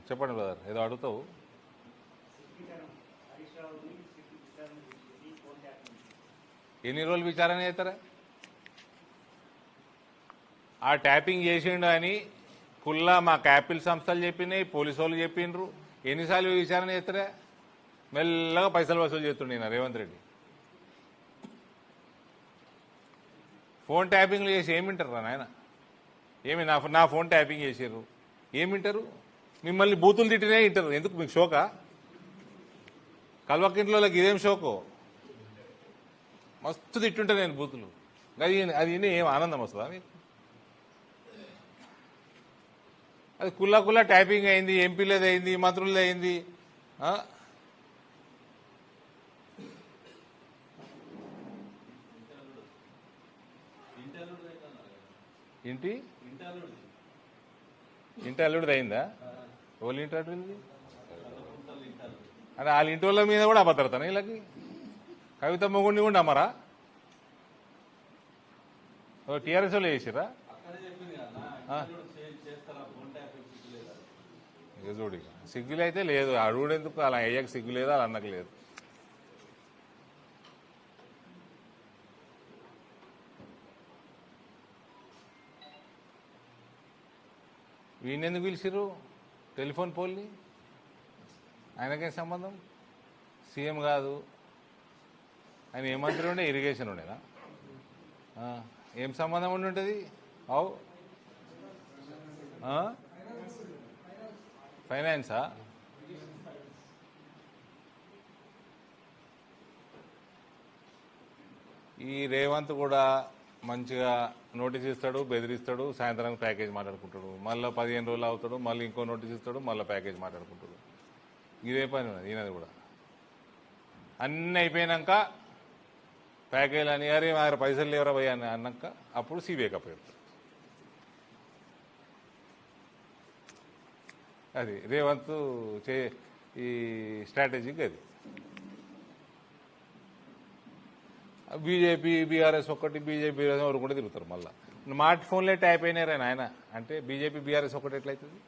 చెప్పండి బ్రదర్, ఏదో అడుగుతావు. ఎన్ని రోజులు విచారణ చేస్తారా? ఆ ట్యాపింగ్ చేసిండు అని కుల్లా మా క్యాపిల్ సంస్థలు చెప్పినాయి, పోలీసు వాళ్ళు చెప్పిండ్రు. ఎన్నిసార్లు విచారణ చేస్తారా? మెల్లగా పైసలు వసూలు చేస్తుండే నా రేవంత్ రెడ్డి. ఫోన్ ట్యాపింగ్లు చేసి ఏమింటారు రా నాయన? ఏమి నా ఫోన్ ట్యాపింగ్ చేసారు ఏమింటారు? మిమ్మల్ని బూతులు తిట్టినే వింటారు. ఎందుకు మీకు షోకా? కల్వకింట్లోకి ఇదేం షోకో? మస్తు తిట్టుంటా నేను బూతులు. అది ఏం ఆనందం వస్తుందా మీకు? అది కుల్లా ట్యాపింగ్ అయింది, ఎంపీలది అయింది, మంత్రులది అయింది. ఇంటి అల్లుడిది అయిందా? వాళ్ళ ఇంటి అల్లుడిది అంటే వాళ్ళ ఇంటి వాళ్ళ మీద కూడా అభద్రతనా వీళ్ళకి? కవిత మొగుడిని కూడా అమ్మరా? టీఆర్ఎస్ వాళ్ళు చేసిరా? చూడు, సిగ్గులు అయితే లేదు. అడుగుడెందుకు? అలా అయ్యాక సిగ్గు లేదు, అలా అన్నకు లేదు. వీణెందుకు పిలిచిర్రు టెలిఫోన్ పోల్ని? ఆయనకేం సంబంధం? సీఎం కాదు ఆయన. ఏ మంత్రి ఉండే? ఇరిగేషన్ ఉండేనా? ఏం సంబంధం ఉండి ఉంటుంది? అవు ఫైనాన్సా? ఈ రేవంత్ కూడా మంచిగా నోటీస్ ఇస్తాడు, బెదిరిస్తాడు, సాయంత్రానికి ప్యాకేజ్ మాట్లాడుకుంటాడు, మళ్ళీ 15 రోజులు అవుతాడు, మళ్ళీ ఇంకో నోటీస్ ఇస్తాడు, మళ్ళీ ప్యాకేజ్ మాట్లాడుకుంటాడు. ఇదే పని ఈయనది కూడా. అన్నీ అయిపోయినాక ప్యాకేజ్ అని అరే మా పైసలు లేవరా భయ్యా అని అన్నాక అప్పుడు సిబిఐ కప్పెడతాడు. అది రేవంత్ ఈ స్ట్రాటజీకి అది. బీజేపీ బీఆర్ఎస్ ఒక్కటి, బీజేపీ బీఆర్ఎస్ ఎవరు కూడా తిరుగుతారు. మళ్ళీ స్మార్ట్ ఫోన్లే ట్యాప్ అయినారా నాయన అంటే బీజేపీ బీఆర్ఎస్ ఒక్కటి ఎట్లయితుంది?